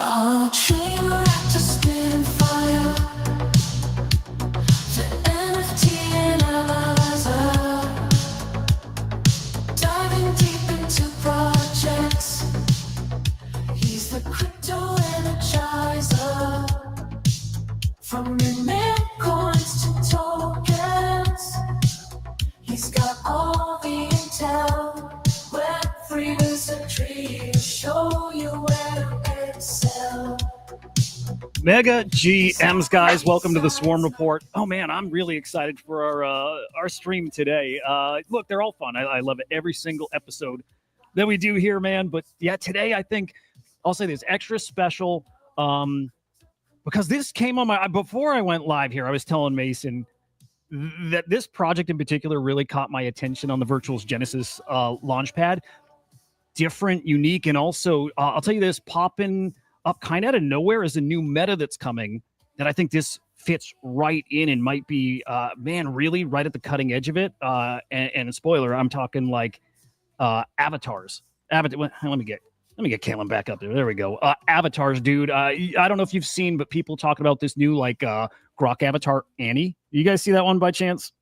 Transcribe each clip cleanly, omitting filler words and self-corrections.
A train wrecked to spin fire. The NFT analyzer, diving deep into projects. He's the crypto energizer. From mint coins to tokens, he's got all the intel. Web3 is a tree to show you where to excel. Mega GMs, guys, welcome to the Swarm Report. Oh man, I'm really excited for our stream today. Look, they're all fun. I love it, every single episode that we do here, man. But yeah, today I think I'll say this extra special because this came on my before I went live here. I was telling Mason that this project in particular really caught my attention on the Virtuals Genesis launchpad. Different, unique, and also I'll tell you this, popping up kind of out of nowhere is a new meta that's coming that I think this fits right in and might be, really right at the cutting edge of it. And spoiler, I'm talking like avatars. Let me get Caitlin back up there. There we go. Avatars, dude. I don't know if you've seen, but people talking about this new like Grok avatar Annie. You guys see that one by chance?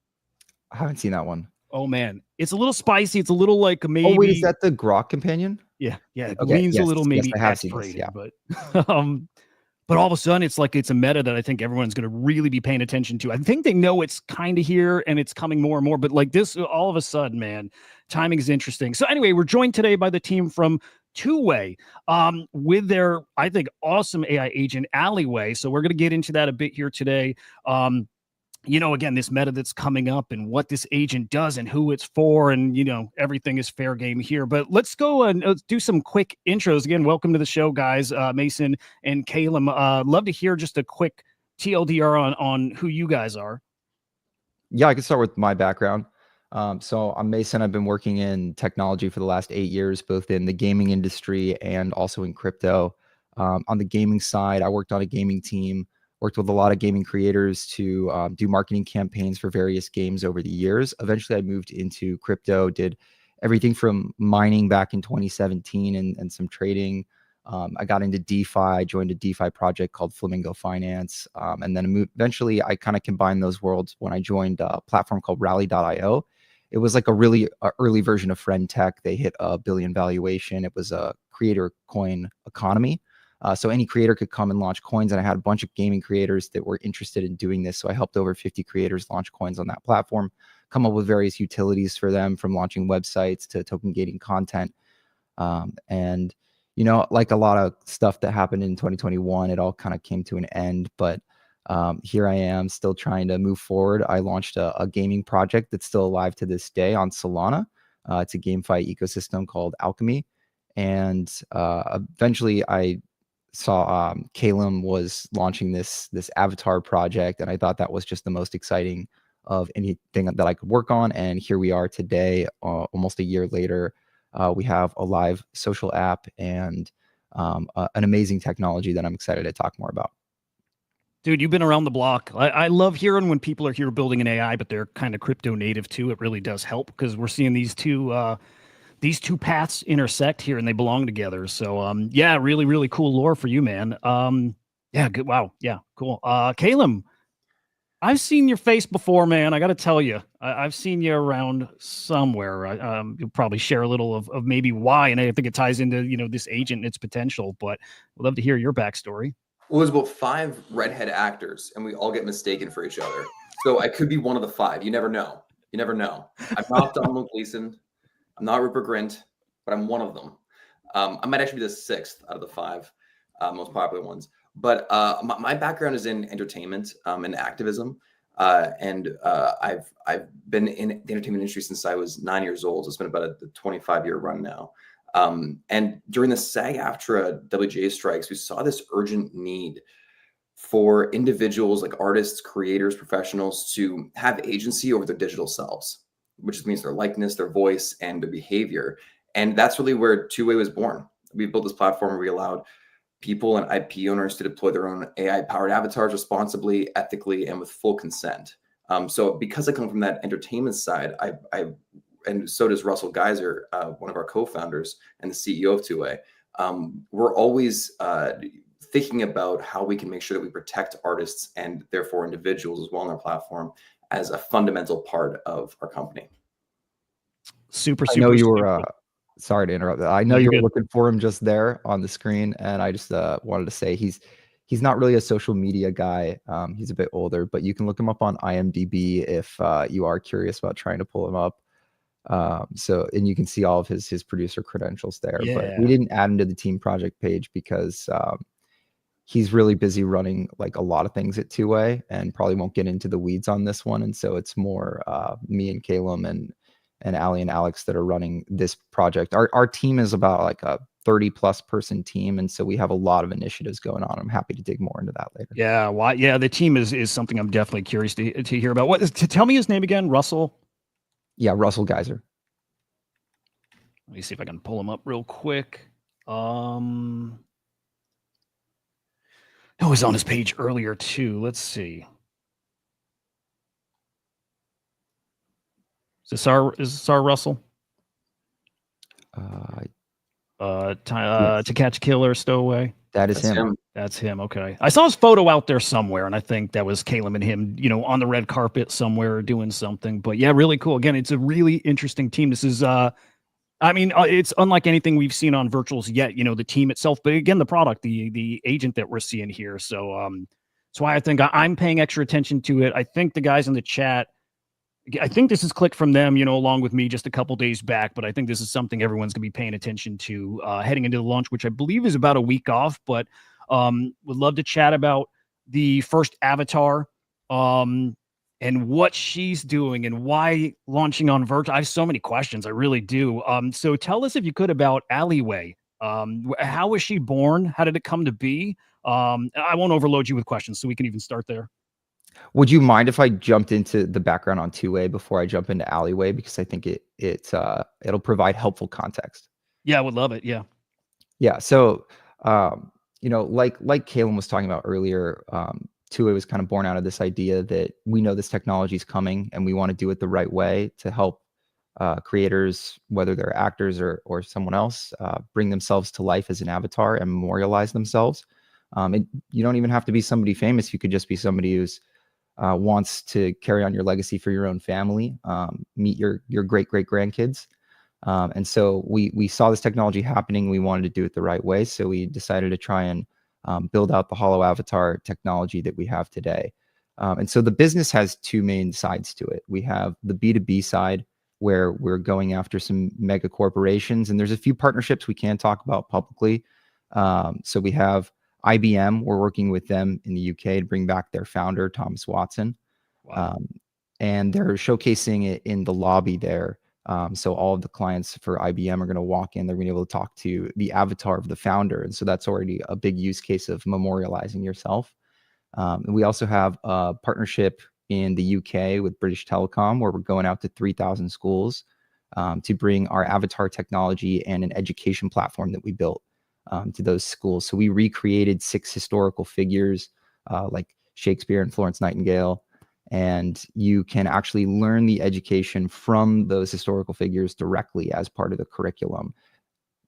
I haven't seen that one. Oh man, it's a little spicy. It's a little like maybe. Oh wait, is that the Grok companion? Yeah. It Okay, leans a little maybe I have seen this, X-rated, but all of a sudden it's like it's a meta that I think everyone's going to really be paying attention to. I think they know it's kind of here and it's coming more and more, but like this, all of a sudden, man, timing is interesting. So anyway, we're joined today by the team from Two-Way with their, I think, awesome AI agent Alleyway. So we're going to get into that a bit here today. Again, this meta that's coming up and what this agent does and who it's for, and everything is fair game here. But let's go and let's do some quick intros. Again, welcome to the show, guys. Mason and Caleb. Love to hear just a quick TLDR on who you guys are. Yeah, I can start with my background. So I'm Mason. I've been working in technology for the last 8 years, both in the gaming industry and also in crypto. On the gaming side, I worked on a gaming team. Worked with a lot of gaming creators to do marketing campaigns for various games over the years. Eventually, I moved into crypto, did everything from mining back in 2017 and some trading. I got into DeFi, joined a DeFi project called Flamingo Finance. And then eventually, I kind of combined those worlds when I joined a platform called Rally.io. It was like a really early version of Friend Tech. They hit $1 billion valuation. It was a creator coin economy. So any creator could come and launch coins, and I had a bunch of gaming creators that were interested in doing this. So I helped over 50 creators launch coins on that platform, come up with various utilities for them, from launching websites to token gating content. And like a lot of stuff that happened in 2021, it all kind of came to an end. But here I am still trying to move forward. I launched a gaming project that's still alive to this day on Solana. It's a GameFi ecosystem called Alchemy. And eventually I saw Caleb was launching this avatar project, and I thought that was just the most exciting of anything that I could work on. And here we are today, almost a year later. We have a live social app and an amazing technology that I'm excited to talk more about. Dude, you've been around the block. I love hearing when people are here building an AI, but they're kind of crypto native too. It really does help because we're seeing these two paths intersect here and they belong together. So really, really cool lore for you, man. Good. Wow. Yeah, cool. Caleb, I've seen your face before, man. I got to tell you, I've seen you around somewhere. You'll probably share a little of maybe why, and I think it ties into this agent and its potential. But we'd love to hear your backstory. Well, there's about 5 redhead actors, and we all get mistaken for each other. So I could be one of the 5. You never know. I'm not Donald Gleason. I'm not Rupert Grint, but I'm one of them. I might actually be the 6th out of the 5 most popular ones. But my background is in entertainment and activism. And I've been in the entertainment industry since I was 9 years old. So it's been about a 25-year run now. And during the SAG-AFTRA WGA strikes, we saw this urgent need for individuals like artists, creators, professionals to have agency over their digital selves, which means their likeness, their voice, and their behavior. And that's really where Two-Way was born. We built this platform where we allowed people and IP owners to deploy their own AI-powered avatars responsibly, ethically, and with full consent. So because I come from that entertainment side, and so does Russell Geiser, one of our co-founders and the CEO of Two-Way, we're always thinking about how we can make sure that we protect artists and therefore individuals as well on our platform as a fundamental part of our company. Super, I know super. you were. Sorry to interrupt. I know No, you you're were good. looking for him just there on the screen, and I just wanted to say he's not really a social media guy. He's a bit older, but you can look him up on IMDb if you are curious about trying to pull him up. And you can see all of his producer credentials there. But we Yeah. didn't add him to the team project page because he's really busy running like a lot of things at Two-Way and probably won't get into the weeds on this one. And so it's more me and Calum and Ali and Alex that are running this project. Our team is about like a 30+ person team, and so we have a lot of initiatives going on. I'm happy to dig more into that later. Yeah. Why? Yeah. The team is something I'm definitely curious to hear about. Tell me his name again? Russell. Yeah, Russell Geiser. Let me see if I can pull him up real quick. It was on his page earlier too. Let's see. Is this our Russell? Yes. To Catch a Killer, Stowaway. That is That's him. That's him. Okay. I saw his photo out there somewhere, and I think that was Caleb and him, on the red carpet somewhere doing something. But yeah, really cool. Again, it's a really interesting team. This is, it's unlike anything we've seen on virtuals yet. The team itself, but again, the product, the agent that we're seeing here. So, that's why I think I'm paying extra attention to it. I think the guys in the chat, I think this is clicked from them, along with me just a couple days back, but I think this is something everyone's going to be paying attention to heading into the launch, which I believe is about a week off, but would love to chat about the first avatar and what she's doing and why launching on virtual. I have so many questions. I really do. So tell us, if you could, about Alleyway. How was she born? How did it come to be? I won't overload you with questions, so we can even start there. Would you mind if I jumped into the background on Two-Way before I jump into Alleyway? Because I think it'll provide helpful context. Yeah, I would love it. Yeah. Yeah. So, like Caleb was talking about earlier, Two-Way was kind of born out of this idea that we know this technology is coming and we want to do it the right way to help creators, whether they're actors or someone else, bring themselves to life as an avatar and memorialize themselves. You don't even have to be somebody famous. You could just be somebody who's wants to carry on your legacy for your own family, meet your great grandkids. And so we saw this technology happening. We wanted to do it the right way. So we decided to try and build out the Holo Avatar technology that we have today. And so the business has two main sides to it. We have the B2B side, where we're going after some mega corporations. And there's a few partnerships we can't talk about publicly. So we have IBM. We're working with them in the UK to bring back their founder, Thomas Watson. Wow. And they're showcasing it in the lobby there. So all of the clients for IBM are going to walk in. They're going to be able to talk to the avatar of the founder. And so that's already a big use case of memorializing yourself. And we also have a partnership in the UK with British Telecom, where we're going out to 3,000 schools to bring our avatar technology and an education platform that we built to those schools. So we recreated 6 historical figures like Shakespeare and Florence Nightingale. And you can actually learn the education from those historical figures directly as part of the curriculum.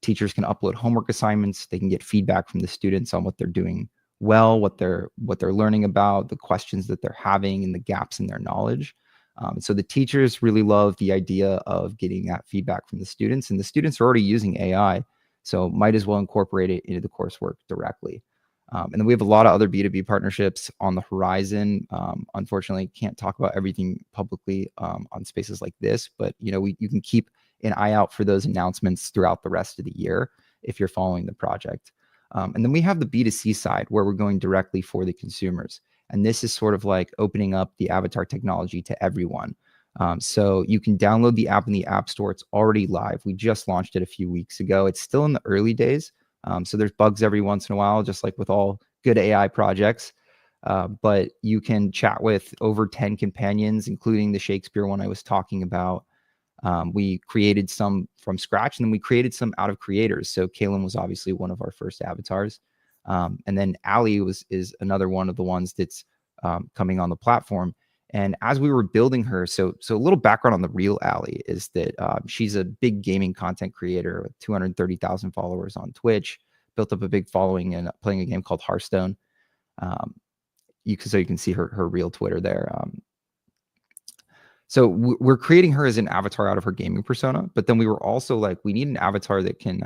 Teachers can upload homework assignments. They can get feedback from the students on what they're doing well, what they're learning about, the questions that they're having, and the gaps in their knowledge. So the teachers really love the idea of getting that feedback from the students, and the students are already using AI, so might as well incorporate it into the coursework directly. And then we have a lot of other B2B partnerships on the horizon. Unfortunately, can't talk about everything publicly on spaces like this, but you can keep an eye out for those announcements throughout the rest of the year if you're following the project. And then we have the B2C side, where we're going directly for the consumers. And this is sort of like opening up the avatar technology to everyone. So you can download the app in the App Store. It's already live. We just launched it a few weeks ago. It's still in the early days. So there's bugs every once in a while, just like with all good AI projects. But you can chat with over 10 companions, including the Shakespeare one I was talking about. We created some from scratch, and then we created some out of creators. So Kaylin was obviously one of our first avatars. And then Ali is another one of the ones that's coming on the platform. And as we were building her, so a little background on the real Ali is that she's a big gaming content creator with 230,000 followers on Twitch, built up a big following in playing a game called Hearthstone. You can see her real Twitter there. So we're creating her as an avatar out of her gaming persona, but then we were also like, we need an avatar that can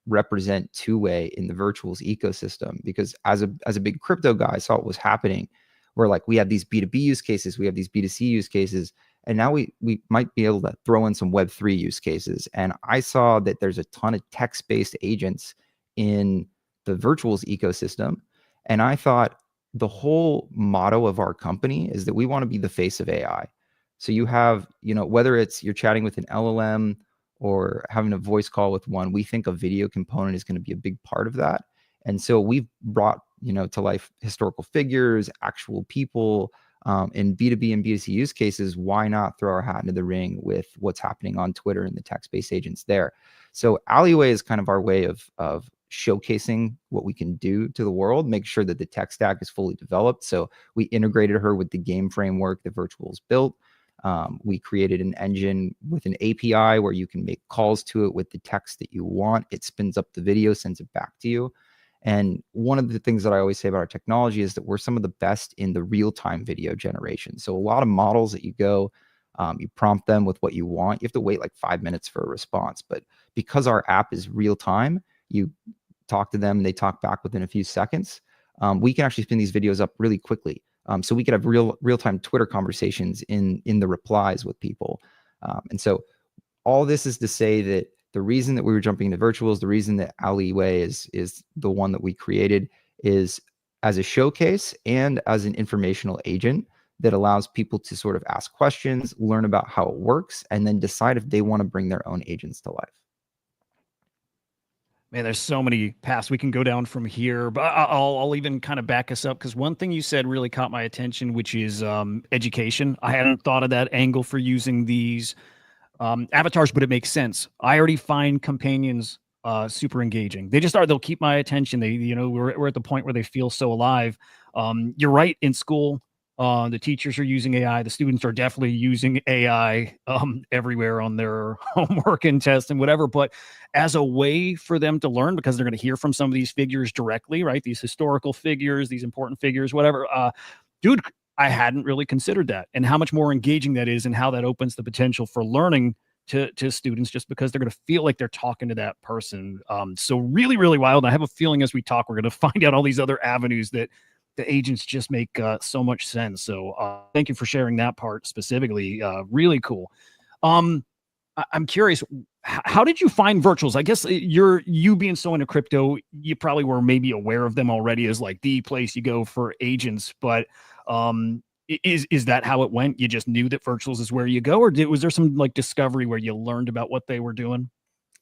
represent two-way in the virtuals ecosystem, because as a big crypto guy, I saw what was happening, where like we have these B2B use cases, we have these B2C use cases, and now we might be able to throw in some Web3 use cases. And I saw that there's a ton of text-based agents in the virtuals ecosystem, and I thought the whole motto of our company is that we want to be the face of AI. So you have, whether it's you're chatting with an LLM or having a voice call with one, we think a video component is going to be a big part of that. And so we've brought, to life historical figures, actual people, in B2B and B2C use cases. Why not throw our hat into the ring with what's happening on Twitter and the text-based agents there? So Alleyway is kind of our way of showcasing what we can do to the world, make sure that the tech stack is fully developed. So we integrated her with the game framework that Virtuals built. We created an engine with an API where you can make calls to it with the text that you want. It spins up the video, sends it back to you. And one of the things that I always say about our technology is that we're some of the best in the real-time video generation. So a lot of models that you prompt them with what you want, you have to wait like 5 minutes for a response. But because our app is real-time, you talk to them, they talk back within a few seconds. We can actually spin these videos up really quickly. So we could have real-time Twitter conversations in the replies with people. And so all this is to say that the reason that we were jumping into virtuals, the reason that Alleyway is the one that we created, is as a showcase and as an informational agent that allows people to sort of ask questions, learn about how it works, and then decide if they want to bring their own agents to life. Man, there's so many paths we can go down from here, but I'll even kind of back us up, because one thing you said really caught my attention, which is education. I hadn't thought of that angle for using these avatars, but it makes sense. I already find companions super engaging. They just are. They'll keep my attention. We're at the point where they feel so alive. You're right. In school, the teachers are using AI. The students are definitely using AI everywhere on their homework and tests and whatever. But as a way for them to learn, because they're going to hear from some of these figures directly, right? These historical figures, these important figures, whatever. Dude, I hadn't really considered that, and how much more engaging that is, and how that opens the potential for learning to students, just because they're going to feel like they're talking to that person. So really, really wild. I have a feeling as we talk, we're going to find out all these other avenues that the agents just make so much sense. So thank you for sharing that part specifically. Really cool. I'm curious, how did you find virtuals? I guess you being so into crypto, you probably were maybe aware of them already as like the place you go for agents, but is that how it went? You just knew that virtuals is where you go, or was there some like discovery where you learned about what they were doing?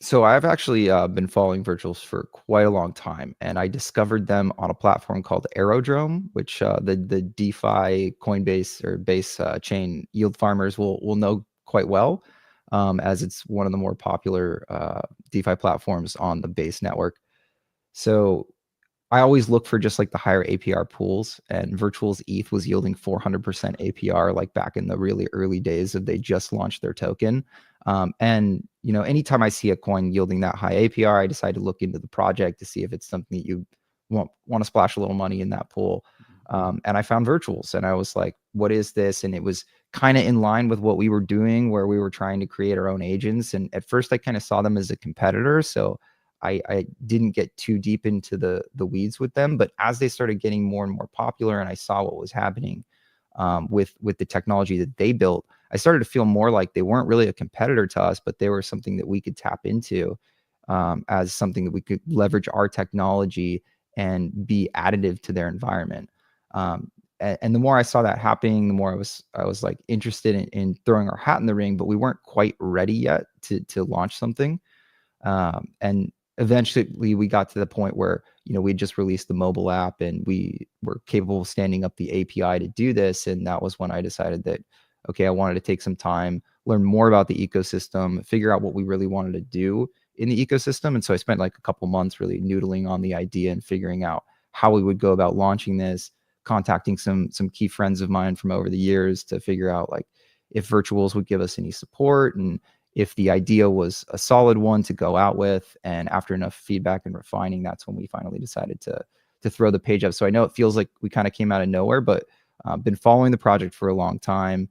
So I've actually been following virtuals for quite a long time, and I discovered them on a platform called Aerodrome, which the DeFi Coinbase or base chain yield farmers will know quite well, as it's one of the more popular DeFi platforms on the base network. So I always look for just like the higher APR pools, and Virtuals ETH was yielding 400% APR, like back in the really early days of they just launched their token. And anytime I see a coin yielding that high APR, I decide to look into the project to see if it's something that you want to splash a little money in that pool. And I found Virtuals, and I was like, what is this? And it was kind of in line with what we were doing, where we were trying to create our own agents. And at first I kind of saw them as a competitor. So I didn't get too deep into the weeds with them, but as they started getting more and more popular, and I saw what was happening with the technology that they built, I started to feel more like they weren't really a competitor to us, but they were something that we could tap into as something that we could leverage our technology and be additive to their environment. And the more I saw that happening, the more I was like interested in throwing our hat in the ring, but we weren't quite ready yet to launch something. And eventually we got to the point where, we had just released the mobile app and we were capable of standing up the API to do this. And that was when I decided that, okay, I wanted to take some time, learn more about the ecosystem, figure out what we really wanted to do in the ecosystem. And so I spent like a couple months really noodling on the idea and figuring out how we would go about launching this, contacting some key friends of mine from over the years to figure out like if Virtuals would give us any support and if the idea was a solid one to go out with, and after enough feedback and refining, that's when we finally decided to throw the page up. So I know it feels like we kind of came out of nowhere, but been following the project for a long time,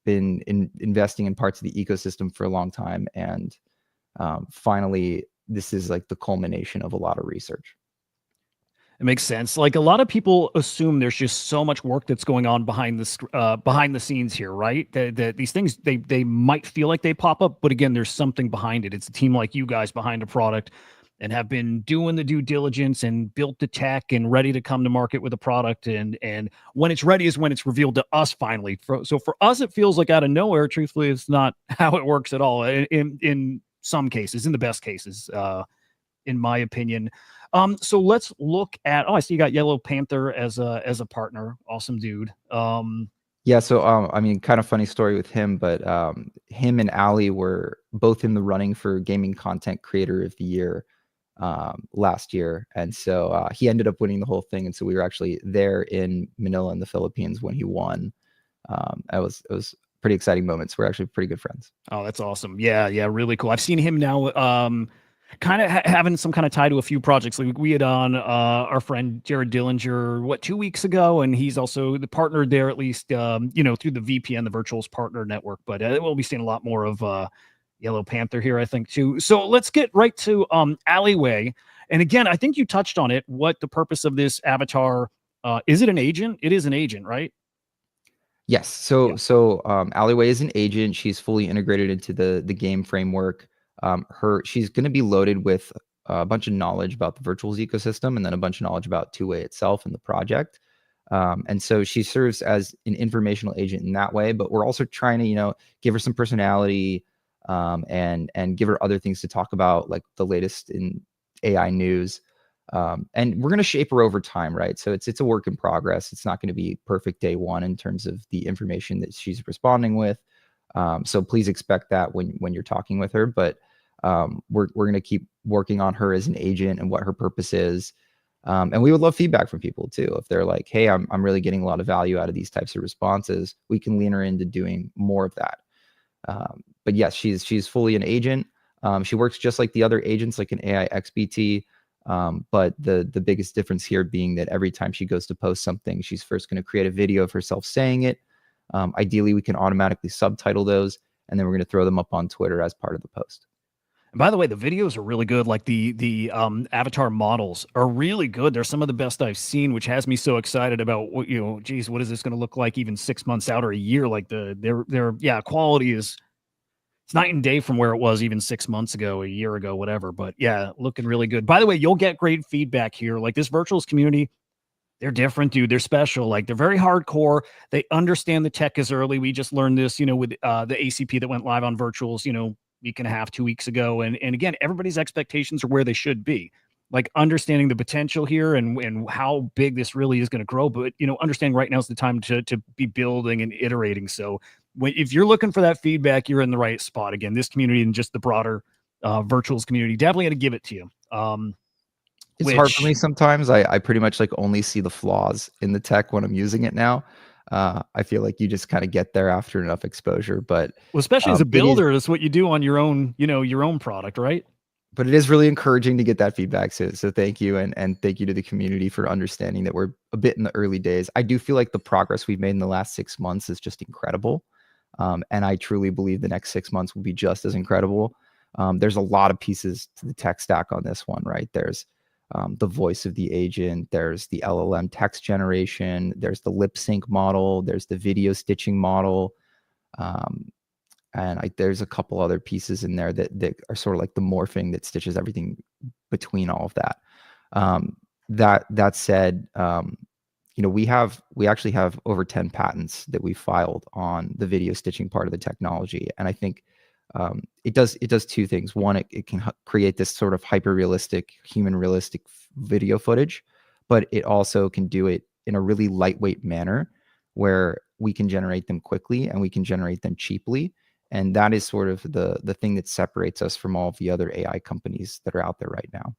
been investing in parts of the ecosystem for a long time, and finally, this is like the culmination of a lot of research. It makes sense. Like a lot of people assume there's just so much work that's going on behind the scenes here, right? That these things they might feel like they pop up, but again, there's something behind it. It's a team like you guys behind a product and have been doing the due diligence and built the tech and ready to come to market with a product. And when it's ready is when it's revealed to us finally. So for us, it feels like out of nowhere. Truthfully, it's not how it works at all. In some cases, in the best cases, in my opinion. So let's look at. Oh, I see you got Yellow Panther as a partner. Awesome dude. Yeah, so I mean, kind of funny story with him, but him and Ali were both in the running for Gaming Content Creator of the Year last year, and so he ended up winning the whole thing, and so we were actually there in Manila in the Philippines when he won. It was pretty exciting moments. We're actually pretty good friends. Oh, that's awesome. Yeah, really cool. I've seen him now. Kind of having some kind of tie to a few projects. Like we had on our friend Jared Dillinger 2 weeks ago, and he's also the partner there, at least through the VPN, the Virtuals Partner Network. But we'll be seeing a lot more of Yellow Panther here, I think, too. So let's get right to Alleyway. And again, I think you touched on it. What the purpose of this avatar? Is it an agent? It is an agent, right? Yes. So Alleyway is an agent. She's fully integrated into the game framework. She's going to be loaded with a bunch of knowledge about the Virtuals ecosystem, and then a bunch of knowledge about 2way itself and the project. And so she serves as an informational agent in that way, but we're also trying to, give her some personality, and give her other things to talk about, like the latest in AI news. And we're going to shape her over time, right? So it's a work in progress. It's not going to be perfect day one in terms of the information that she's responding with. So please expect that when you're talking with her, but we're going to keep working on her as an agent and what her purpose is. And we would love feedback from people too. If they're like, hey, I'm really getting a lot of value out of these types of responses, we can lean her into doing more of that. But yes, she's fully an agent. She works just like the other agents, like an AI XBT. But the biggest difference here being that every time she goes to post something, she's first going to create a video of herself saying it. Ideally, we can automatically subtitle those, and then we're going to throw them up on Twitter as part of the post. And by the way, the videos are really good. Like the avatar models are really good. They're some of the best I've seen, which has me so excited about what geez, what is this going to look like even 6 months out or a year? Like their quality is it's night and day from where it was even 6 months ago, a year ago, whatever. But yeah, looking really good. By the way, you'll get great feedback here. Like this Virtuals community, they're different, dude. They're special. Like they're very hardcore. They understand the tech is early. We just learned this, with the ACP that went live on Virtuals, week and a half, 2 weeks ago. And again, everybody's expectations are where they should be. Like understanding the potential here and how big this really is going to grow. But, understanding right now is the time to be building and iterating. So if you're looking for that feedback, you're in the right spot. Again, this community and just the broader Virtuals community, definitely got to give it to you. It's hard for me sometimes. I pretty much like only see the flaws in the tech when I'm using it now. I feel like you just kind of get there after enough exposure, but especially as a builder, that's what you do on your own, your own product, right? But it is really encouraging to get that feedback. So thank you. And thank you to the community for understanding that we're a bit in the early days. I do feel like the progress we've made in the last 6 months is just incredible. And I truly believe the next 6 months will be just as incredible. There's a lot of pieces to the tech stack on this one, right? There's the voice of the agent, there's the LLM text generation, there's the lip sync model, there's the video stitching model, and there's a couple other pieces in there that are sort of like the morphing that stitches everything between all of that. That said, we actually have over 10 patents that we filed on the video stitching part of the technology, and I think it does two things. One, it can create this sort of hyper realistic, human realistic video footage, but it also can do it in a really lightweight manner where we can generate them quickly and we can generate them cheaply. And that is sort of the thing that separates us from all of the other AI companies that are out there right now.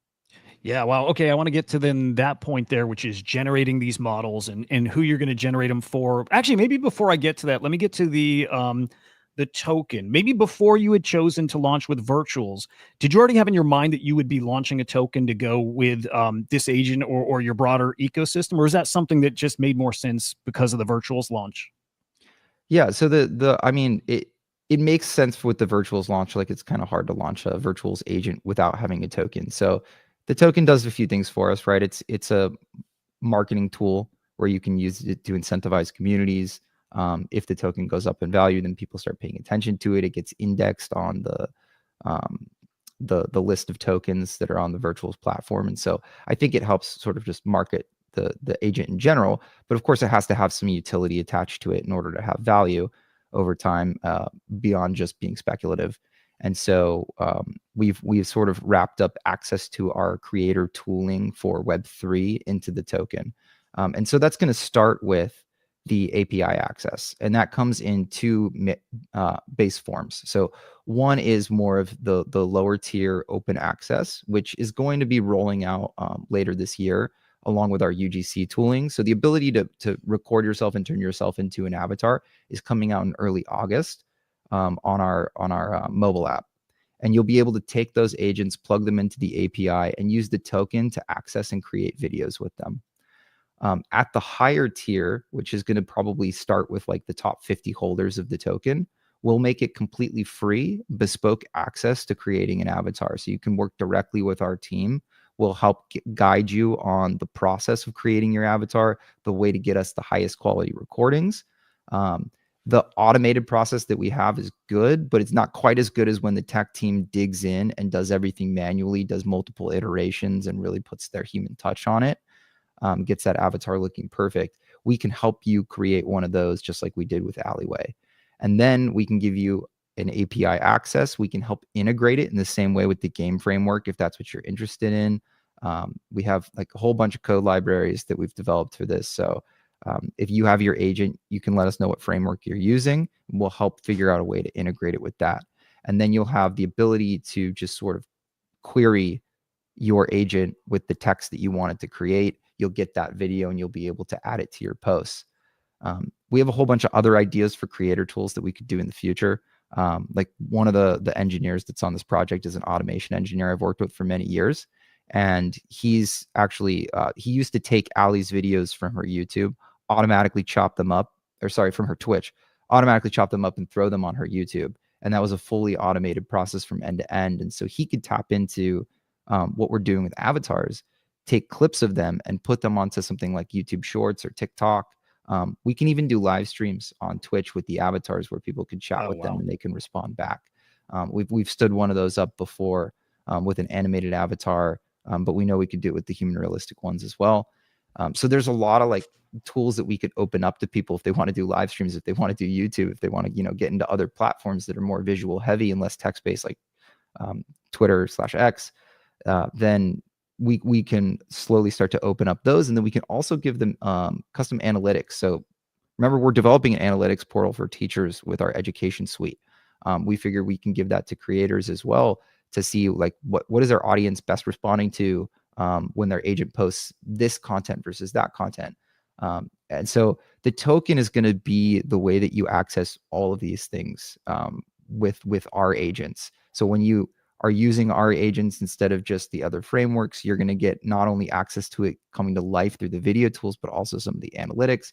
Yeah, wow. Okay, I want to get to then that point there, which is generating these models and who you're going to generate them for. Actually, maybe before I get to that, let me get to the the token, maybe before you had chosen to launch with virtuals, did you already have in your mind that you would be launching a token to go with this agent or your broader ecosystem? Or is that something that just made more sense because of the virtuals launch? Yeah, so I mean, it makes sense with the virtuals launch. Like, it's kind of hard to launch a virtuals agent without having a token. So the token does a few things for us, right? It's a marketing tool where you can use it to incentivize communities. If the token goes up in value, then people start paying attention to it. It gets indexed on um, the list of tokens that are on the virtuals platform, and so I think it helps sort of just market the agent in general. But of course, it has to have some utility attached to it in order to have value over time, beyond just being speculative. And so we've sort of wrapped up access to our creator tooling for Web3 into the token. And so that's going to start with the API access, and that comes in two base forms. So one is more of the lower tier open access, which is going to be rolling out later this year, along with our UGC tooling. So the ability to record yourself and turn yourself into an avatar is coming out in early August on our mobile app. And you'll be able to take those agents, plug them into the API, and use the token to access and create videos with them. At the higher tier, which is going to probably start with like the top 50 holders of the token, we'll make it completely free, bespoke access to creating an avatar. So you can work directly with our team. We'll help guide you on the process of creating your avatar, the way to get us the highest quality recordings. The automated process that we have is good, but it's not quite as good as when the tech team digs in and does everything manually, does multiple iterations, and really puts their human touch on it, gets that avatar looking perfect. We can help you create one of those just like we did with Alleyway. And then we can give you an API access. We can help integrate it in the same way with the game framework if that's what you're interested in. We have like a whole bunch of code libraries that we've developed for this. So if you have your agent, you can let us know what framework you're using. We'll help figure out a way to integrate it with that. And then you'll have the ability to just sort of query your agent with the text that you want it to create. You'll get that video and you'll be able to add it to your posts. We have a whole bunch of other ideas for creator tools that we could do in the future. Like one of the engineers that's on this project is an automation engineer I've worked with for many years. And he's actually, he used to take Allie's videos from her YouTube, automatically chop them up, or sorry, from her Twitch, automatically chop them up and throw them on her YouTube. And that was a fully automated process from end to end. And so he could tap into what we're doing with avatars, take clips of them and put them onto something like YouTube Shorts or TikTok. We can even do live streams on Twitch with the avatars where people can chat with them and they can respond back. We've stood one of those up before with an animated avatar, but we know we could do it with the human realistic ones as well. So there's a lot of like tools that we could open up to people if they want to do live streams, if they want to do YouTube, if they want to, get into other platforms that are more visual heavy and less text based, like Twitter/X. Then we can slowly start to open up those, and then we can also give them custom analytics. So remember, we're developing an analytics portal for teachers with our education suite. We figure we can give that to creators as well to see like what is their audience best responding to when their agent posts this content versus that content. And so the token is going to be the way that you access all of these things with our agents. So when you are using our agents instead of just the other frameworks, you're going to get not only access to it coming to life through the video tools, but also some of the analytics.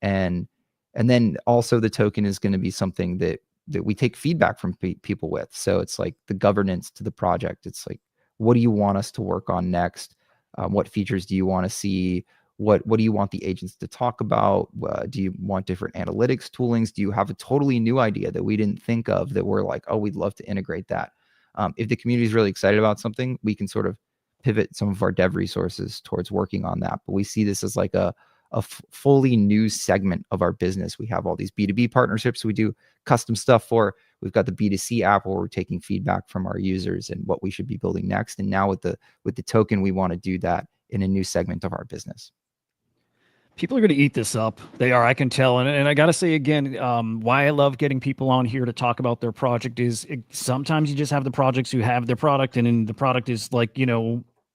And then also the token is going to be something that we take feedback from people with. So it's like the governance to the project. It's like, what do you want us to work on next? What features do you want to see? What do you want the agents to talk about? Do you want different analytics toolings? Do you have a totally new idea that we didn't think of that we're like, oh, we'd love to integrate that? If the community is really excited about something, we can sort of pivot some of our dev resources towards working on that. But we see this as like a fully new segment of our business. We have all these B2B partnerships we do custom stuff for. We've got the B2C app where we're taking feedback from our users and what we should be building next. And now with the token, we want to do that in a new segment of our business. People are going to eat this up. They are, I can tell. And I got to say again, why I love getting people on here to talk about their project is sometimes you just have the projects who have their product and then the product is like,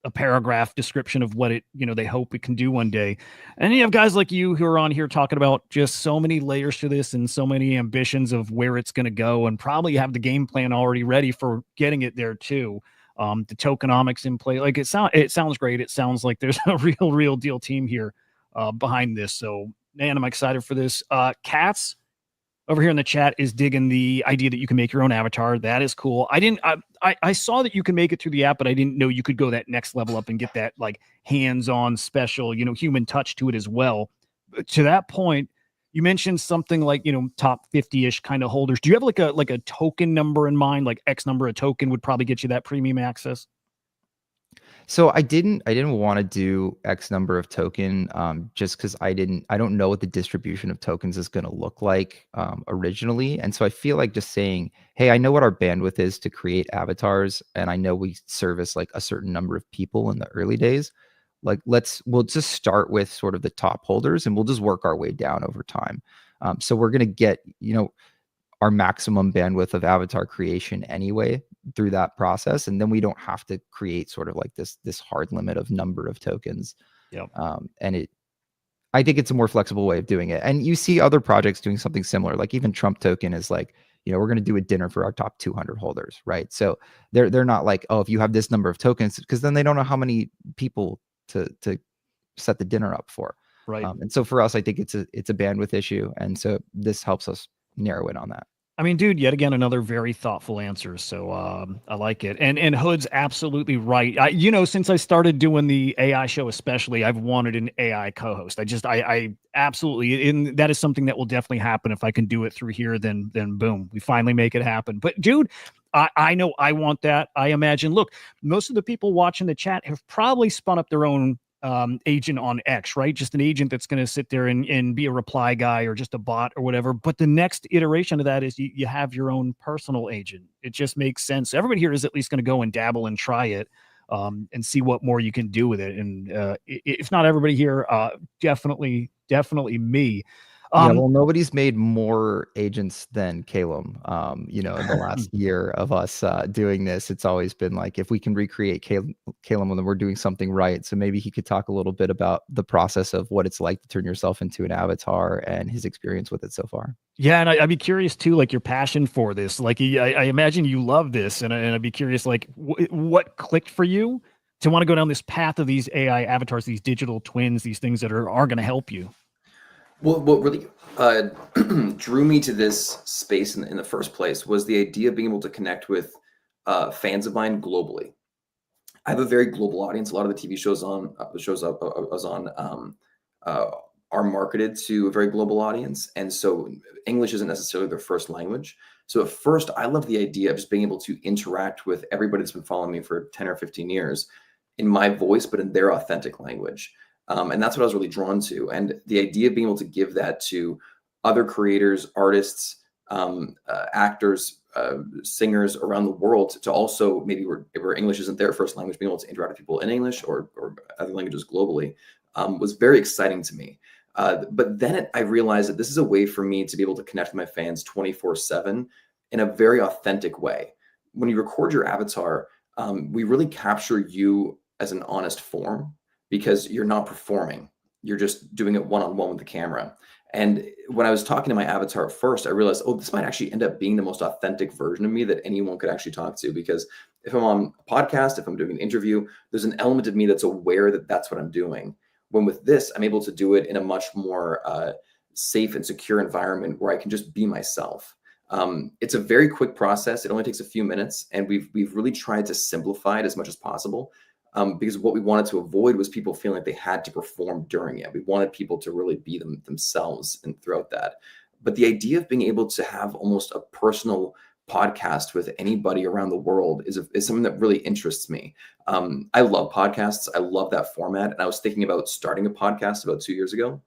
a paragraph description of what it, they hope it can do one day. And you have guys like you who are on here talking about just so many layers to this and so many ambitions of where it's going to go, and probably have the game plan already ready for getting it there too. The tokenomics in play, like it sounds great. It sounds like there's a real deal team here behind this. So man, I'm excited for this. Cats over here in the chat is digging the idea that you can make your own avatar. That is cool. I saw that you can make it through the app, but I didn't know you could go that next level up and get that like hands-on special, human touch to it as well. To that point, you mentioned something like, top 50-ish kind of holders. Do you have like a token number in mind? Like X number of token would probably get you that premium access? So I didn't want to do X number of token, just because I don't know what the distribution of tokens is going to look like originally. And so I feel like just saying, hey, I know what our bandwidth is to create avatars, and I know we service like a certain number of people in the early days. Like we'll just start with sort of the top holders, and we'll just work our way down over time. So we're going to get, our maximum bandwidth of avatar creation anyway through that process, and then we don't have to create sort of like this hard limit of number of tokens. Yep. I think it's a more flexible way of doing it. And you see other projects doing something similar. Like even Trump token is like, we're going to do a dinner for our top 200 holders, right? So they're not like, oh, if you have this number of tokens, because then they don't know how many people to set the dinner up for. Right. And so for us, I think it's a bandwidth issue, and so this helps us narrow in on that. I mean, dude, yet again, another very thoughtful answer. So I like it. And Hood's absolutely right. Since I started doing the AI show, especially, I've wanted an AI co-host. I absolutely, and that is something that will definitely happen. If I can do it through here, then boom, we finally make it happen. But dude, I know I want that. I imagine, look, most of the people watching the chat have probably spun up their own agent on X, right? Just an agent that's going to sit there and be a reply guy or just a bot or whatever. But the next iteration of that is you have your own personal agent. It just makes sense. Everybody here is at least going to go and dabble and try it and see what more you can do with it. And if not everybody here, definitely me. Well, nobody's made more agents than Calum. In the last year of us doing this, it's always been like, if we can recreate Calum, then we're doing something right. So maybe he could talk a little bit about the process of what it's like to turn yourself into an avatar and his experience with it so far. Yeah, and I'd be curious too, like your passion for this. Like, I imagine you love this, and I'd be curious, like, what clicked for you to want to go down this path of these AI avatars, these digital twins, these things that are going to help you. Well, what really drew me to this space in the first place was the idea of being able to connect with fans of mine globally. I have a very global audience. A lot of the TV shows I was on are marketed to a very global audience, and so English isn't necessarily their first language. So at first, I love the idea of just being able to interact with everybody that's been following me for 10 or 15 years in my voice, but in their authentic language. And that's what I was really drawn to. And the idea of being able to give that to other creators, artists, actors, singers around the world to also maybe where English isn't their first language, being able to interact with people in English or other languages globally was very exciting to me. But then I realized that this is a way for me to be able to connect with my fans 24/7 in a very authentic way. When you record your avatar, we really capture you as an honest form, because you're not performing. You're just doing it one-on-one with the camera. And when I was talking to my avatar at first, I realized, oh, this might actually end up being the most authentic version of me that anyone could actually talk to. Because if I'm on a podcast, if I'm doing an interview, there's an element of me that's aware that that's what I'm doing. When with this, I'm able to do it in a much more safe and secure environment where I can just be myself. It's a very quick process. It only takes a few minutes. And we've really tried to simplify it as much as possible. Because what we wanted to avoid was people feeling like they had to perform during it. We wanted people to really be themselves and throughout that. But the idea of being able to have almost a personal podcast with anybody around the world is something that really interests me. I love podcasts. I love that format. And I was thinking about starting a podcast about 2 years ago.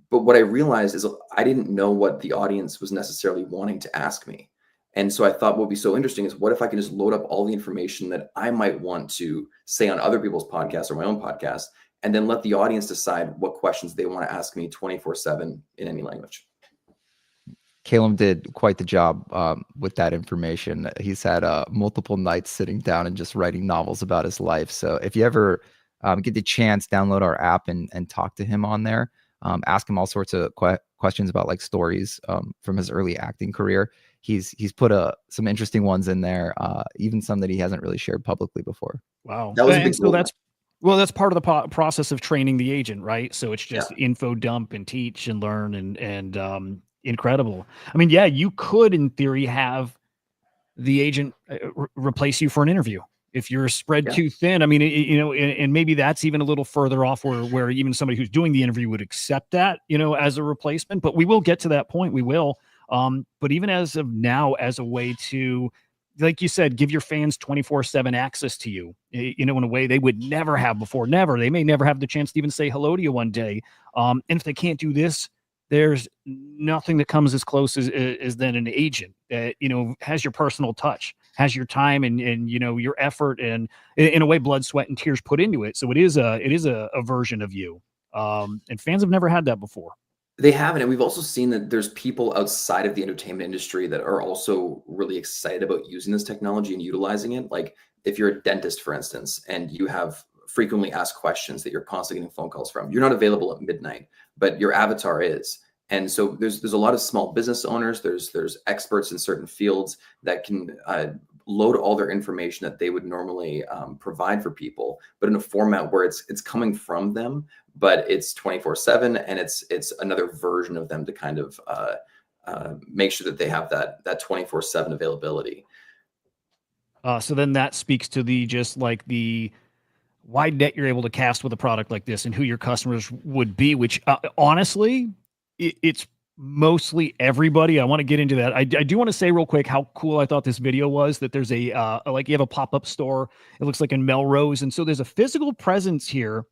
But what I realized is I didn't know what the audience was necessarily wanting to ask me. And so I thought what would be so interesting is, what if I can just load up all the information that I might want to say on other people's podcasts or my own podcast, and then let the audience decide what questions they want to ask me 24/7 in any language. Caleb did quite the job with that information. He's had multiple nights sitting down and just writing novels about his life. So if you ever get the chance, download our app and talk to him on there. Ask him all sorts of questions about like stories from his early acting career. He's put some interesting ones in there, even some that he hasn't really shared publicly before. Wow. That was a big And so that's part of the process of training the agent, right? So it's just info dump and teach and learn and incredible. I mean, yeah, you could in theory have the agent replace you for an interview if you're spread too thin. I mean, and maybe that's even a little further off where even somebody who's doing the interview would accept that, as a replacement. But we will get to that point. We will. But even as of now, as a way to, like you said, give your fans 24/7 access to you, in a way they would never have before. Never. They may never have the chance to even say hello to you one day. And if they can't do this, there's nothing that comes as close as then an agent that, has your personal touch, has your time and your effort and in a way, blood, sweat, and tears put into it. So it is a version of you. And fans have never had that before. They haven't. And we've also seen that there's people outside of the entertainment industry that are also really excited about using this technology and utilizing it. Like if you're a dentist, for instance, and you have frequently asked questions that you're constantly getting phone calls from, you're not available at midnight, but your avatar is. And so there's a lot of small business owners, there's experts in certain fields that can load all their information that they would normally provide for people, but in a format where it's coming from them, but it's 24/7, and it's another version of them to kind of make sure that they have that 24/7 availability. So then that speaks to the wide net you're able to cast with a product like this and who your customers would be, which honestly, it's mostly everybody. I want to get into that. I do want to say real quick how cool I thought this video was, that there's like you have a pop-up store. It looks like in Melrose. And so there's a physical presence here.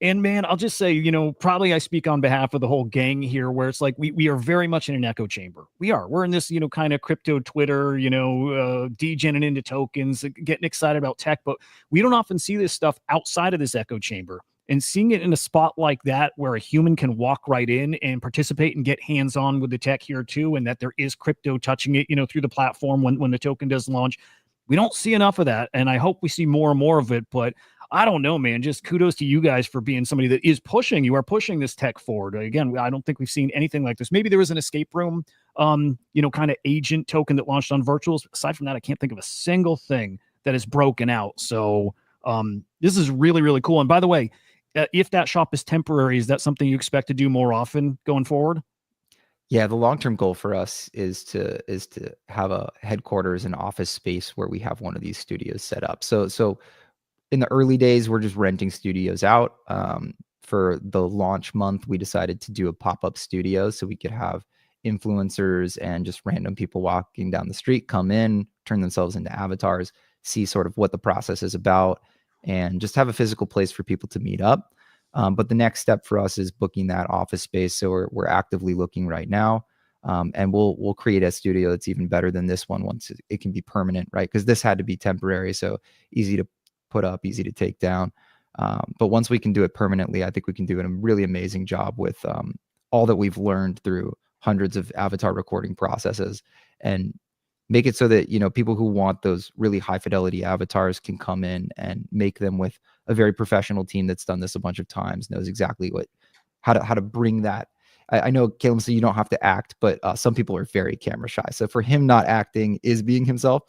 And man, I'll just say, probably I speak on behalf of the whole gang here, where it's like we are very much in an echo chamber. We're in this, kind of crypto Twitter, degening into tokens, getting excited about tech, but we don't often see this stuff outside of this echo chamber. And seeing it in a spot like that where a human can walk right in and participate and get hands-on with the tech here too, and that there is crypto touching it, through the platform when the token does launch. We don't see enough of that, and I hope we see more and more of it, but I don't know, man. Just kudos to you guys for being somebody that is pushing. You are pushing this tech forward. Again, I don't think we've seen anything like this. Maybe there was an escape room, kind of agent token that launched on virtuals. Aside from that, I can't think of a single thing that is broken out. So this is really, really cool. And by the way, if that shop is temporary, is that something you expect to do more often going forward? Yeah, the long-term goal for us is to have a headquarters and office space where we have one of these studios set up. So in the early days, we're just renting studios out. For the launch month, we decided to do a pop-up studio so we could have influencers and just random people walking down the street come in, turn themselves into avatars, see sort of what the process is about, and just have a physical place for people to meet up. But the next step for us is booking that office space. So we're actively looking right now, and we'll create a studio that's even better than this one once it can be permanent, right? Because this had to be temporary, so easy to put up, easy to take down. But once we can do it permanently, I think we can do a really amazing job with all that we've learned through hundreds of avatar recording processes, and make it so that people who want those really high fidelity avatars can come in and make them with a very professional team that's done this a bunch of times, knows exactly how to bring that. I know Caleb said you don't have to act, but some people are very camera shy. So for him, not acting is being himself.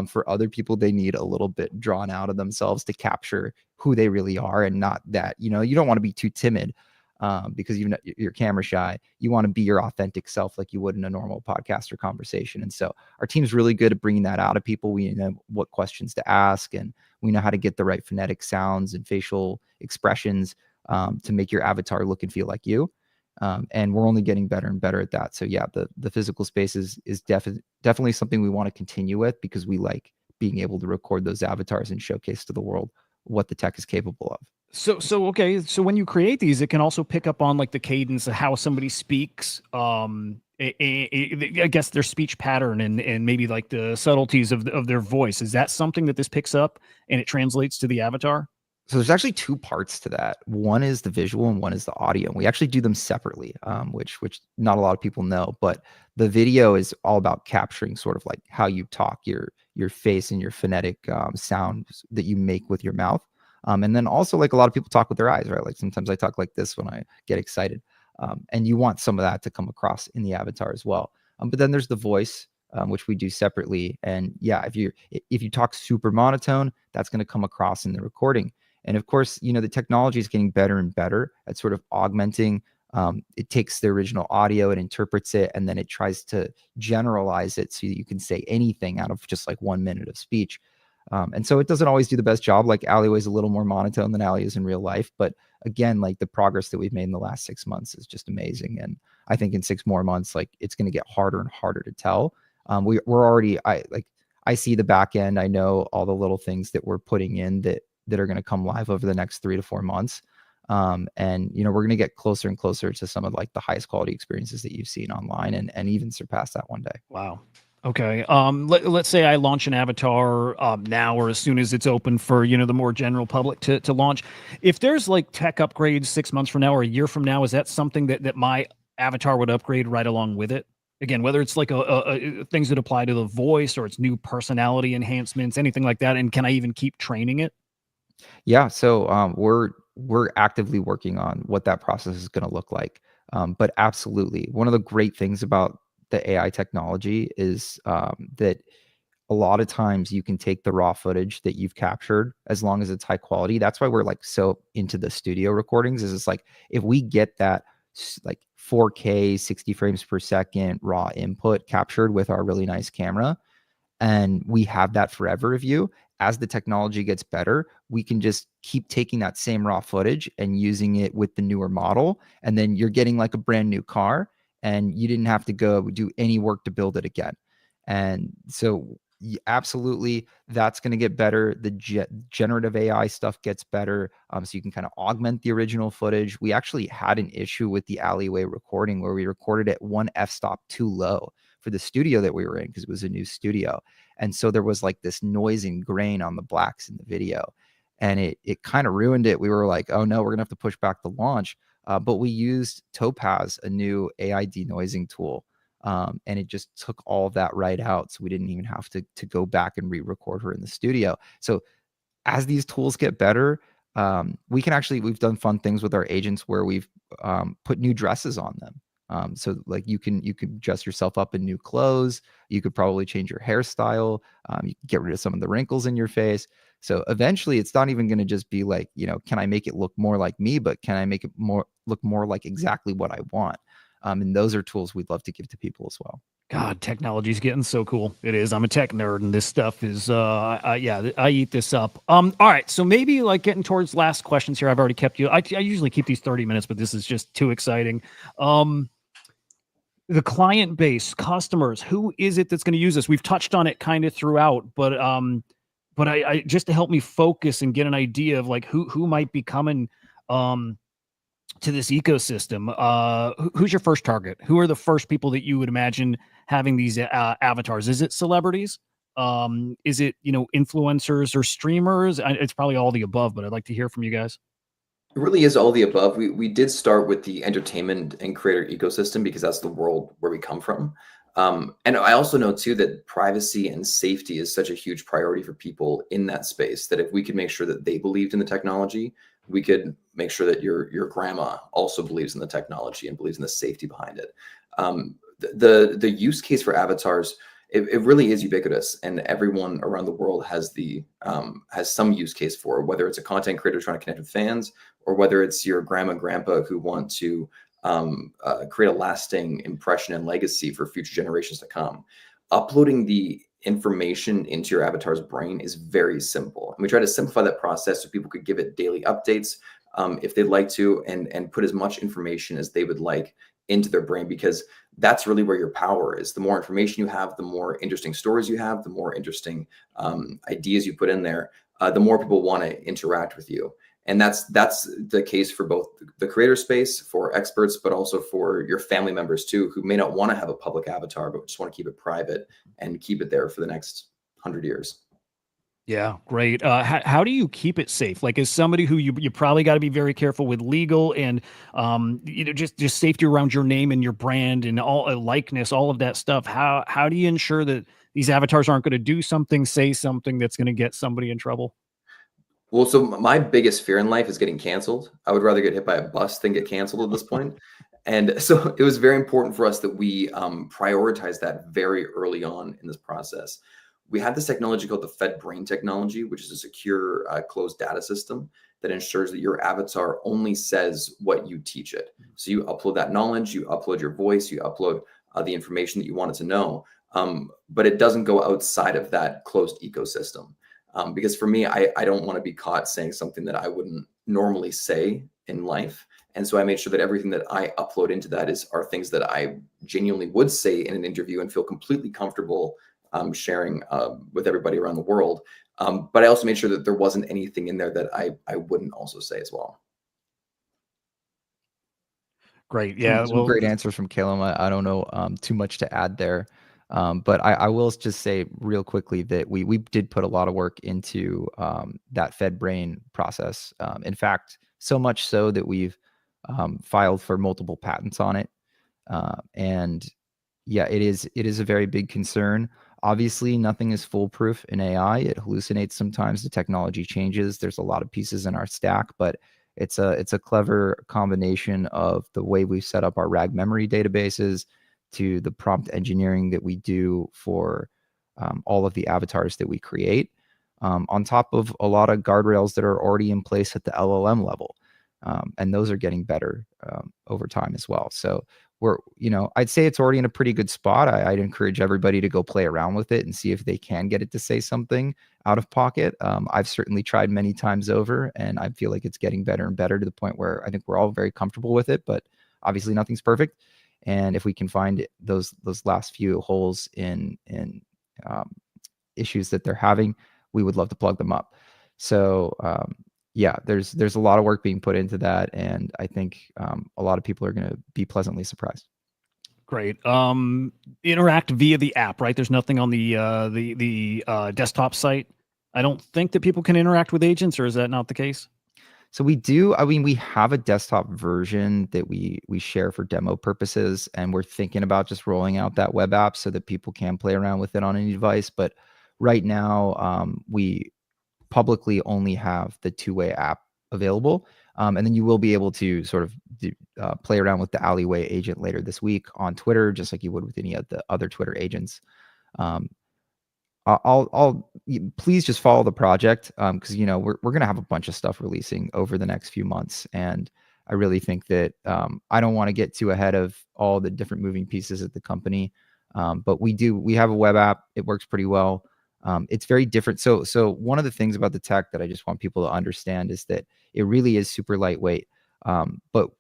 For other people, they need a little bit drawn out of themselves to capture who they really are, and not that, you don't want to be too timid because you're camera shy. You want to be your authentic self like you would in a normal podcast or conversation. And so our team's really good at bringing that out of people. We know what questions to ask, and we know how to get the right phonetic sounds and facial expressions to make your avatar look and feel like you. And we're only getting better and better at that. So yeah, the physical space is definitely something we want to continue with, because we like being able to record those avatars and showcase to the world what the tech is capable of. So okay. So when you create these, it can also pick up on like the cadence of how somebody speaks. I guess their speech pattern and maybe like the subtleties of their voice. Is that something that this picks up and it translates to the avatar? So there's actually two parts to that. One is the visual and one is the audio. We actually do them separately, which not a lot of people know. But the video is all about capturing sort of like how you talk, your face and your phonetic sounds that you make with your mouth. And then also like a lot of people talk with their eyes, right? Like sometimes I talk like this when I get excited. And you want some of that to come across in the avatar as well. But then there's the voice, which we do separately. And yeah, if you talk super monotone, that's going to come across in the recording. And of course, you know, the technology is getting better and better at sort of augmenting. It takes the original audio, it interprets it, and then it tries to generalize it so you can say anything out of just like 1 minute of speech. And so it doesn't always do the best job. Like Alleyway is a little more monotone than Alley is in real life. But again, like the progress that we've made in the last 6 months is just amazing. And I think in 6 more months, like it's going to get harder and harder to tell. We're already, I see the back end. I know all the little things that we're putting in that are going to come live over the next 3 to 4 months. And, you know, we're going to get closer and closer to some of like the highest quality experiences that you've seen online and even surpass that one day. Wow. Okay. Let's say I launch an avatar now or as soon as it's open for, you know, the more general public to launch. If there's like tech upgrades 6 months from now or a year from now, is that something that my avatar would upgrade right along with it? Again, whether it's like a things that apply to the voice or it's new personality enhancements, anything like that. And can I even keep training it? Yeah, so we're actively working on what that process is going to look like. But absolutely, one of the great things about the AI technology is that a lot of times you can take the raw footage that you've captured as long as it's high quality. That's why we're like so into the studio recordings. Is it's like if we get that like 4K 60 frames per second raw input captured with our really nice camera, and we have that forever of you. As the technology gets better, we can just keep taking that same raw footage and using it with the newer model. And then you're getting like a brand new car and you didn't have to go do any work to build it again. And so absolutely, that's going to get better. The generative AI stuff gets better. So you can kind of augment the original footage. We actually had an issue with the Alleyway recording where we recorded at one f-stop too low for the studio that we were in because it was a new studio. And so there was like this noise and grain on the blacks in the video. And it kind of ruined it. We were like, oh no, we're gonna have to push back the launch. But we used Topaz, a new AI denoising tool. And it just took all of that right out. So we didn't even have to go back and re-record her in the studio. So as these tools get better, we've done fun things with our agents where we've put new dresses on them. So like you can dress yourself up in new clothes. You could probably change your hairstyle. You can get rid of some of the wrinkles in your face. So eventually it's not even going to just be like, you know, can I make it look more like me, but can I make it look more like exactly what I want? And those are tools we'd love to give to people as well. God, technology's getting so cool. It is. I'm a tech nerd, and this stuff is, I eat this up. All right, so maybe like getting towards last questions here. I've already kept you. I usually keep these 30 minutes, but this is just too exciting. The client base, customers, who is it that's going to use this? We've touched on it kind of throughout, but I just to help me focus and get an idea of like who might be coming to this ecosystem. Who's your first target? Who are the first people that you would imagine having these avatars? Is it celebrities? Is it, you know, influencers or streamers? It's probably all the above, but I'd like to hear from you guys. It really is all the above. We did start with the entertainment and creator ecosystem because that's the world where we come from. And I also know too that privacy and safety is such a huge priority for people in that space that if we could make sure that they believed in the technology, we could make sure that your grandma also believes in the technology and believes in the safety behind it. The use case for avatars, it really is ubiquitous, and everyone around the world has some use case for it, whether it's a content creator trying to connect with fans or whether it's your grandma, grandpa who want to create a lasting impression and legacy for future generations to come. Uploading the information into your avatar's brain is very simple. And we try to simplify that process so people could give it daily updates if they'd like to, and put as much information as they would like into their brain, because that's really where your power is. The more information you have, the more interesting stories you have, the more interesting ideas you put in there, the more people want to interact with you. And that's the case for both the creator space, for experts, but also for your family members too, who may not want to have a public avatar, but just want to keep it private and keep it there for the next 100 years. Yeah, great. How do you keep it safe? Like, as somebody who you probably got to be very careful with legal and just safety around your name and your brand and all likeness, all of that stuff. How do you ensure that these avatars aren't going to do something, say something that's going to get somebody in trouble? Well, so my biggest fear in life is getting canceled. I would rather get hit by a bus than get canceled at this point. And so it was very important for us that we prioritize that very early on in this process. We had this technology called the Fed Brain technology, which is a secure closed data system that ensures that your avatar only says what you teach it. So you upload that knowledge, you upload your voice, you upload the information that you wanted to know, but it doesn't go outside of that closed ecosystem. Because for me, I don't want to be caught saying something that I wouldn't normally say in life. And so I made sure that everything that I upload into that are things that I genuinely would say in an interview and feel completely comfortable sharing with everybody around the world. But I also made sure that there wasn't anything in there that I wouldn't also say as well. Great. Some Yeah. some Well, great answers from Caleb. I don't know too much to add there, but I will just say real quickly that we did put a lot of work into that Fed Brain process. In fact, so much so that we've filed for multiple patents on it. And yeah, it is a very big concern. Obviously, nothing is foolproof in AI. It hallucinates sometimes. The technology changes. There's a lot of pieces in our stack, but it's a clever combination of the way we've set up our RAG memory databases to the prompt engineering that we do for all of the avatars that we create, on top of a lot of guardrails that are already in place at the LLM level. And those are getting better over time as well. So I'd say it's already in a pretty good spot. I'd encourage everybody to go play around with it and see if they can get it to say something out of pocket. I've certainly tried many times over, and I feel like it's getting better and better to the point where I think we're all very comfortable with it, but obviously nothing's perfect. And if we can find those last few holes in um, issues that they're having, we would love to plug them up. So yeah, there's a lot of work being put into that, and I think a lot of people are going to be pleasantly surprised. great. Interact via the app, right? There's nothing on the desktop site. I don't think that people can interact with agents, or is that not the case? So we do. I mean, we have a desktop version that we share for demo purposes, and we're thinking about just rolling out that web app so that people can play around with it on any device. But right now, we publicly only have the two-way app available. And then you will be able to sort of play around with the Alleyway agent later this week on Twitter, just like you would with any of the other Twitter agents. Um, please just follow the project, because we're gonna have a bunch of stuff releasing over the next few months, and I really think that I don't want to get too ahead of all the different moving pieces at the company, but we have a web app. It works pretty well. It's very different. So one of the things about the tech that I just want people to understand is that it really is super lightweight. But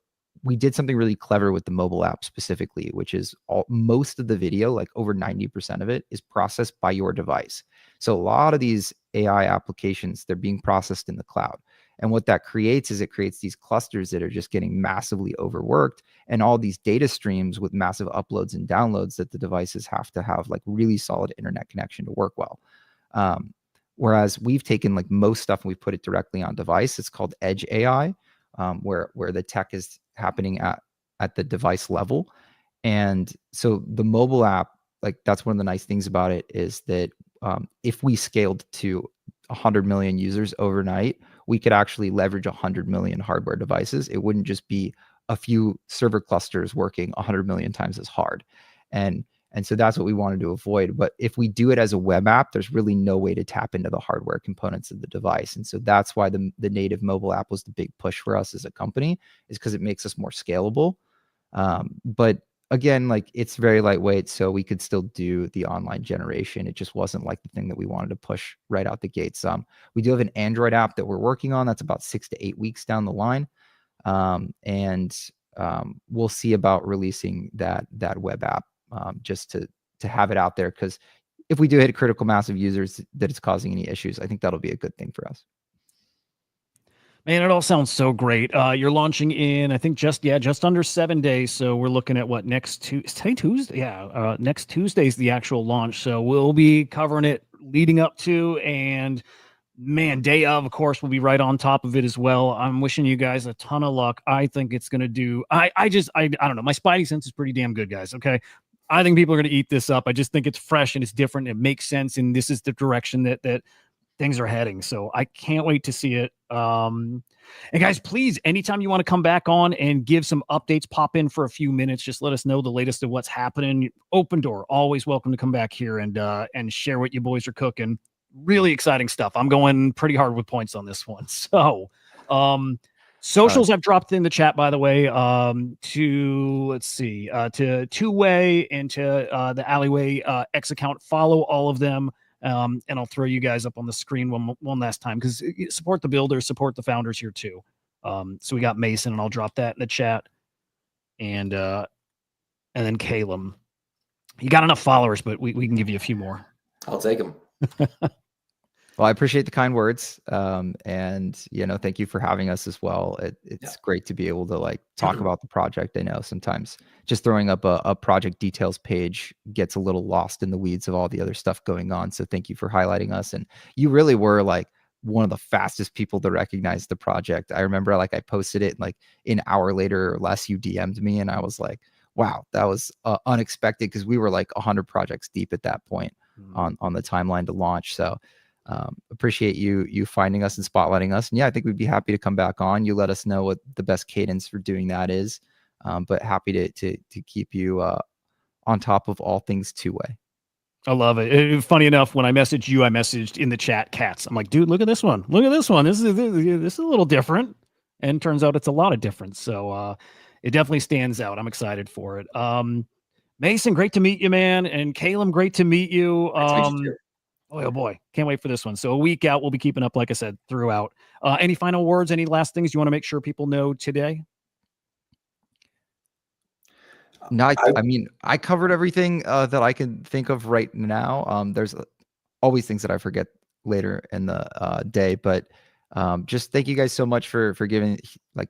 we did something really clever with the mobile app specifically, which is most of the video, like over 90% of it, is processed by your device. So a lot of these AI applications, they're being processed in the cloud. And what that creates is it creates these clusters that are just getting massively overworked, and all these data streams with massive uploads and downloads that the devices have to have like really solid internet connection to work well. Whereas we've taken like most stuff and we've put it directly on device. It's called Edge AI, where the tech is happening at the device level. And so the mobile app, like that's one of the nice things about it is that if we scaled to 100 million users overnight, we could actually leverage 100 million hardware devices. It wouldn't just be a few server clusters working 100 million times as hard. And so that's what we wanted to avoid. But if we do it as a web app, there's really no way to tap into the hardware components of the device. And so that's why the native mobile app was the big push for us as a company, is because it makes us more scalable. But again, like it's very lightweight, so we could still do the online generation. It just wasn't like the thing that we wanted to push right out the gates. We do have an Android app that we're working on. That's about 6 to 8 weeks down the line. And we'll see about releasing that web app, just to have it out there, because if we do hit a critical mass of users that it's causing any issues, I think that'll be a good thing for us. Man, it all sounds so great. You're launching in, I think, just under 7 days. So we're looking at what, next Tuesday? Yeah, next Tuesday's the actual launch. So we'll be covering it leading up to, and man, day of course, we'll be right on top of it as well. I'm wishing you guys a ton of luck. I think it's going to do, I don't know. My spidey sense is pretty damn good, guys. Okay. I think people are going to eat this up. I just think it's fresh and it's different. It makes sense. And this is the direction that things are heading. So I can't wait to see it. And guys, please, anytime you want to come back on and give some updates, pop in for a few minutes. Just let us know the latest of what's happening. Open door, always welcome to come back here and share what you boys are cooking. Really exciting stuff. I'm going pretty hard with points on this one. So, socials I've dropped in the chat, by the way, to Two-Way and to the Alleyway X account. Follow all of them. And I'll throw you guys up on the screen one last time, because support the builders, support the founders here too. So we got Mason, and I'll drop that in the chat. And then Caleb. You got enough followers, but we can give you a few more. I'll take them. Well, I appreciate the kind words. And, thank you for having us as well. It's great to be able to like talk about the project. I know sometimes just throwing up a project details page gets a little lost in the weeds of all the other stuff going on. So thank you for highlighting us. And you really were like one of the fastest people to recognize the project. I remember like I posted it, like an hour later or less, you DM'd me, and I was like, wow, that was unexpected, because we were like 100 projects deep at that point on the timeline to launch. So appreciate you finding us and spotlighting us. And yeah, I think we'd be happy to come back on. You let us know what the best cadence for doing that is. But happy to keep you on top of all things Two-Way. I love it. Funny enough, when I messaged you, I messaged in the chat Cats. I'm like, dude, look at this one. Look at this one. This is a little different. And turns out it's a lot of difference. So it definitely stands out. I'm excited for it. Mason, great to meet you, man. And Caleb, great to meet you. Oh boy, can't wait for this one. So a week out, we'll be keeping up, like I said, throughout. Any final words, any last things you want to make sure people know today? No, I mean, I covered everything that I can think of right now. There's always things that I forget later in the day, but just thank you guys so much for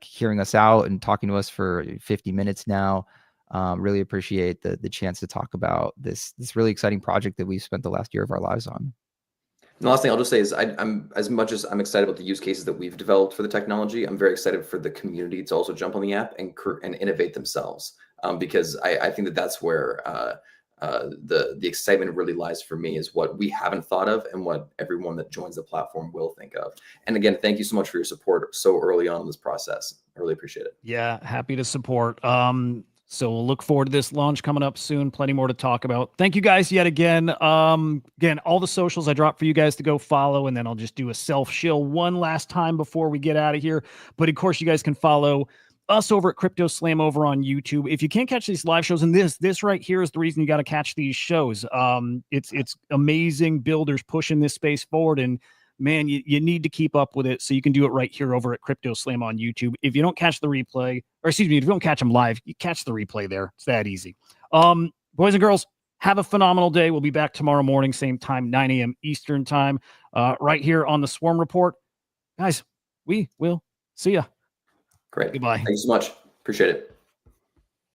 hearing us out and talking to us for 50 minutes now. Really appreciate the chance to talk about this really exciting project that we've spent the last year of our lives on. And the last thing I'll just say is I'm as much as I'm excited about the use cases that we've developed for the technology, I'm very excited for the community to also jump on the app and innovate themselves, because I think that's where the excitement really lies for me, is what we haven't thought of and what everyone that joins the platform will think of. And again, thank you so much for your support so early on in this process. I really appreciate it. Yeah, happy to support. So we'll look forward to this launch coming up soon. Plenty more to talk about. Thank you guys yet again. Again, all the socials I dropped for you guys to go follow, and then I'll just do a self-shill one last time before we get out of here. But of course, you guys can follow us over at CryptoSlam over on YouTube. If you can't catch these live shows, and this right here is the reason you got to catch these shows. It's amazing builders pushing this space forward, and man, you need to keep up with it. So you can do it right here over at CryptoSlam on YouTube. If you don't catch the replay, or excuse me, if you don't catch them live, you catch the replay there. It's that easy. Boys and girls, have a phenomenal day. We'll be back tomorrow morning, same time, 9 a.m. Eastern time, right here on the Swarm Report. Guys, we will see ya. Great. Goodbye. Thank you so much. Appreciate it.